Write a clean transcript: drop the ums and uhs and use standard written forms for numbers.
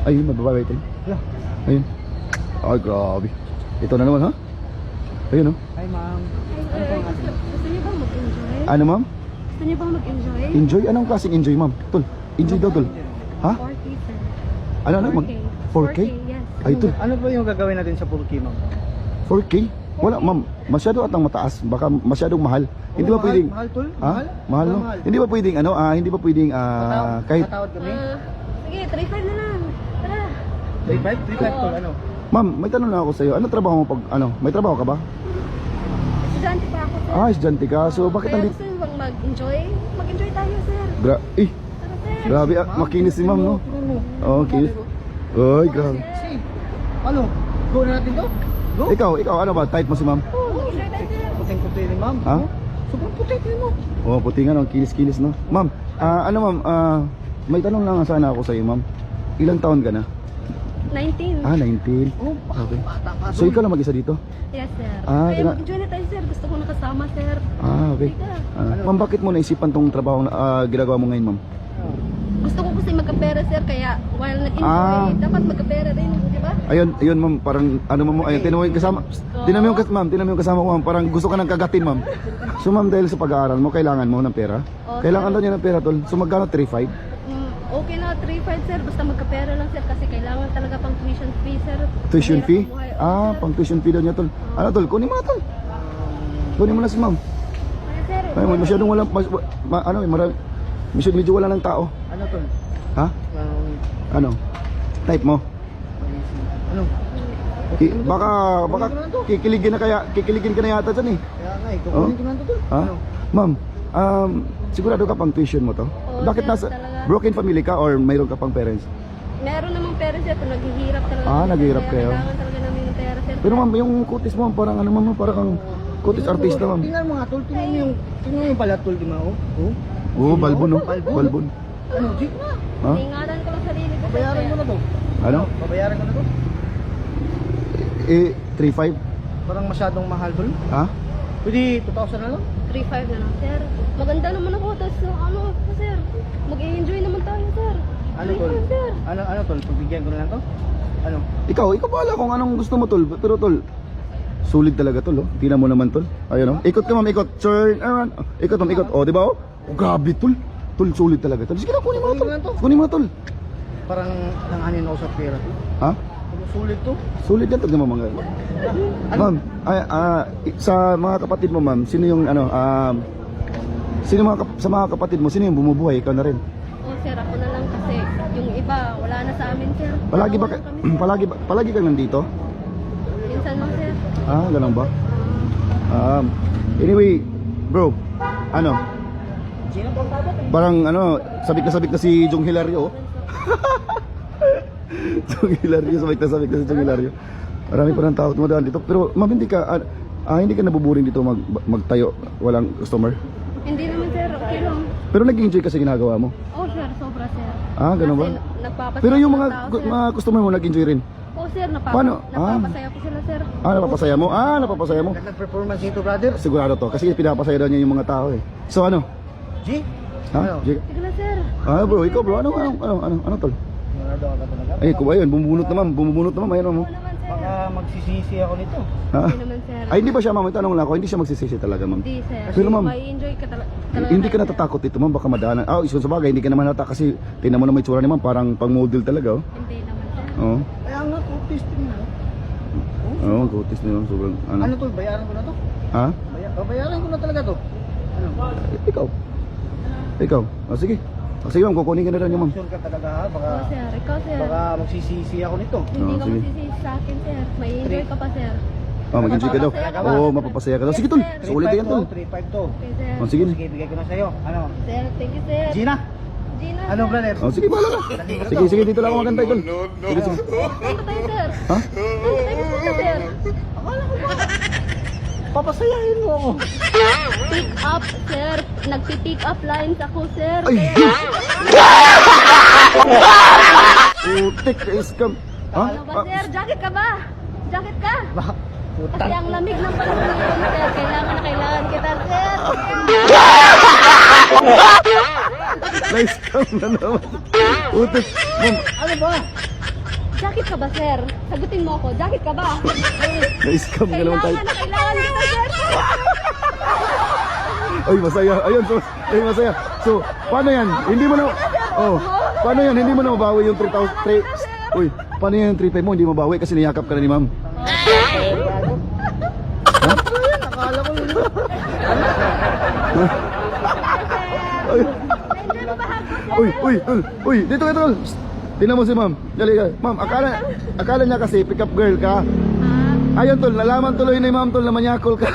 Ayun, mababa ito. Yeah. Ayun. Ay, grabe. Ito na naman, ha? Ayun, oh. Hi, ma'am. Gusto niyo bang mag-enjoy? Ano, ma'am? Gusto niyo bang mag-enjoy? Enjoy? Anong klaseng enjoy, ma'am? Tol, enjoy daw, tol. Ha? 4K, sir. Ano, 4K? Yes. Ay, tol. Ano ba yung gagawin natin sa 4K, ma'am? 4K? Wala, ma'am. Masyado atang mataas. Baka masyadong mahal. Hindi ba mahal, pwedeng... Mahal, tol? Ha? Mahal, no? Hindi ba pwedeng, hindi ba pwedeng, kahit... Tatawad kami? Sige, 3-5 na lang. Tara. 3-5? 3-5, tol, ano? Ma'am, may tanong lang ako sa iyo. Ano trabaho mo pag, may trabaho ka ba? Estudyante pa ako, sir. Estudyante ka. So, bakit Kaya nandito? gusto niyo bang mag-enjoy? Mag-enjoy tayo, sir. Tara, sir. grabe, makinis si ma'am, no? Okay. Oy, grabe. Sige. Ano? Go na natin to? Go? Ikaw, ano ba? Type mo si ma'am? Oo, mag-enjoy tayo, sir. Puting-puti ni ma'am. Ha? Sobrang puti mo. Oh, puti nga, no? Kilis-kilis, no? Ma'am, ma'am, may tanong lang sana ako sa iyo, ma'am. Ilang taon ka na? 19. 19. Oh, Okay. bata pa. So, ikaw lang mag-isa dito? Yes, sir. Ah, Kaya tara. mag-enjoy na tayo, sir. Gusto ko nakasama, sir. Okay. Ma'am, bakit mo naisipan tong trabaho na ginagawa mo ngayon, ma'am? Gusto ko kasi magkapera, sir. Kaya while nag-enjoy, dapat magkapera rin, di ba? Ayun, ma'am, parang ma'am, ayun, tinan mo yung kasama. Tinan mo yung kasama ko, ma'am, parang gusto ka nang kagatin, ma'am. So, ma'am, dahil sa pag-aaral mo, kailangan mo ng pera? Oo, Kailangan sir. daw niya ng pera, tol. So, magkano 3.5? Okay na, 3-5, sir. Basta magkapera lang, sir. Kasi kailangan talaga pang tuition fee, sir. Tuition Mahirap fee? ang buhay. Oo, sir. Pang tuition fee daw niya, tol. Ano, tol? Kunin mo na, tol. Kunin mo na si ma'am. Kaya, sir. Ay, masyadong wala, marami, medyo wala ng tao. Ano, tol? Ha? Ano? Type mo. Ano? Baka kikiligin ka na yata dyan, eh. Kaya nga, kukunin ko na ito, tol. Ha? Ano? Ma'am, sigurado ka pang tuition mo to? Oo, Bakit sir, nasa talaga. broken family ka or mayroon ka pang parents? Meron namang pera, sir. Pero naghihirap talaga. Naghihirap Kaya kayo. Kailangan talaga namin ng pera, sir. Pero ma'am, yung kutis mo, parang ma'am, parang kang kutis artista, ma'am. Tingnan mo nga, tol. Tingnan mo yung balat, tol, di ba? Oh. Oo, balbon, no? Balbon. Balbon. Ano, G? Ha? Tingalan ko lang sarili ko, sir. Babayaran mo na to. Ano? Babayaran ko na to. 3.5? Parang masyadong mahal, tol. Ha? Pwede 2,000 na lang. 3-5 na lang, sir. Maganda naman ako. Tapos, sir. Mag-enjoy naman tayo, sir. Ano, tol? 3-5, sir. Ano, tol? Pagbigyan ko na lang to? Ano? Ikaw bahala kung anong gusto mo, tol. Pero, tol, sulit talaga, tol, oh. Tingnan mo naman, tol. Ayun, oh. Ikot ka, ma'am, ikot. Turn around. Ikot, ma'am, ikot. Oh, di ba, oh? Oh, grabe, tol. Tol, sulit talaga, tol. Sige na, kunin mo na, tol. Kunin mo na, tol. Parang nanganin ako sa pera, tol. Ha? Sulit to. Sulit yan, tol, mga mga. Ma'am, sa mga kapatid mo, ma'am, sino yung, sa mga kapatid mo, sino yung bumubuhay? Ikaw na rin. Oh, sir. Ako na lang kasi yung iba, wala na sa amin, sir. Palagi ba, Wala kami. palagi kang nandito? Minsan lang, sir. Ganun ba? Anyway, bro, Sino pang tabot? parang sabik na si Jong Hilario, oh. Jong Hilario, sabik na si Jong Hilario. Marami pa ng tao tumadaan dito. Pero ma'am, hindi ka nabuburing dito magtayo, walang customer? Hindi naman, sir. Okay lang. Pero nag-enjoy kasi ginagawa mo? Oh, sir. Sobra, sir. Ganun ba? Kasi nagpapasaya Pero yung ng mga tao, sir. mga customer mo nag-enjoy rin? Oh, sir. Paano? Napapasaya ko sila, sir. Napapasaya mo? Napapasaya mo? Nag-performance nito, brother. Sigurado to, kasi pinapasaya daw niya yung mga tao, eh. So, ano? G? Ha? Jake? Sige na, sir. Bro, ikaw, bro, ano, tol? Leonardo ka talaga. Ay, ayun, bumubunot naman, ayun, mo. Oo naman, sir. Baka magsisisi ako nito. Ha? Hindi naman, sir. Ay, hindi ba siya, ma'am? May tanong lang ako, hindi siya magsisisi talaga, ma'am. Hindi, sir. Pero, ma'am, may enjoy ka talaga. Hindi ka natatakot dito, ma'am, baka madaanan. Isun sa bagay, hindi ka naman natatakot kasi tingnan mo naman itsura ni ma'am, parang pang model talaga, oh. Hindi naman, sir. Oo. Kaya nga, kutis mo. Oo, kutis na yun, sobrang, Ano to? Bayaran ko na to? Ha? Bayaran ko na talaga to. Ano? Ikaw. Sige. Sige, ma'am, kukunin ka na rin yung ma'am. Sure ka talaga ha? Baka, Oo, sir. Ikaw, sir. baka magsisisi ako nito. Hindi ka sige. magsisisi sa akin, sir. May enjoy ka pa, sir. Mag-enjoy ka daw. Oo, mapapasaya ka daw. Sige, tol. Sulit yan, tol. 3.5 to. Okay, sir. Sige. Sige, bigay ko na sa'yo. Ano? Sir, thank you, sir. Gina? Gina, Ano, sir. brother? Sige, bahala ka. Sige, dito lang ako magantay, tol. Sige, sige. Tayo tayo, sir. Ha? Tayo po, sir. Papasayahin mo ako. Pick up, sir. Nagpi-pick up lines ako, sir. Ay! Kaya, Putik, scam. Ha? ano ba, sir? Jacket ka ba? Jacket ka? Baka, Kasi putang. ang lamig ng panahon ngayon, sir. Kailangan na kailangan kita, sir. Na-scam na naman. Putik. Ma'am, Ano ba? Jacket ka ba, sir? Sagutin mo ako, jacket ka ba? Na-scam ka naman tayo. Kailangan kita, sir. Ay, masaya. Ayun, so, ay, masaya. So, paano yan? Hindi mo na... Oh, paano yan? Hindi mo na mabawi yung 3,000... Uy, paano yan yung 3,500 mo? Hindi mabawi kasi niyakap ka na ni ma'am. Akala ko yun. Ay, Enjoy mo ba hapon, sir? uy, tol. Uy, dito ka, tol. Tingnan mo si ma'am. Dali ka. Ma'am, akala niya kasi pick up girl ka. Ayun, tol. Nalaman tuloy ni ma'am, tol, na manyakol ka.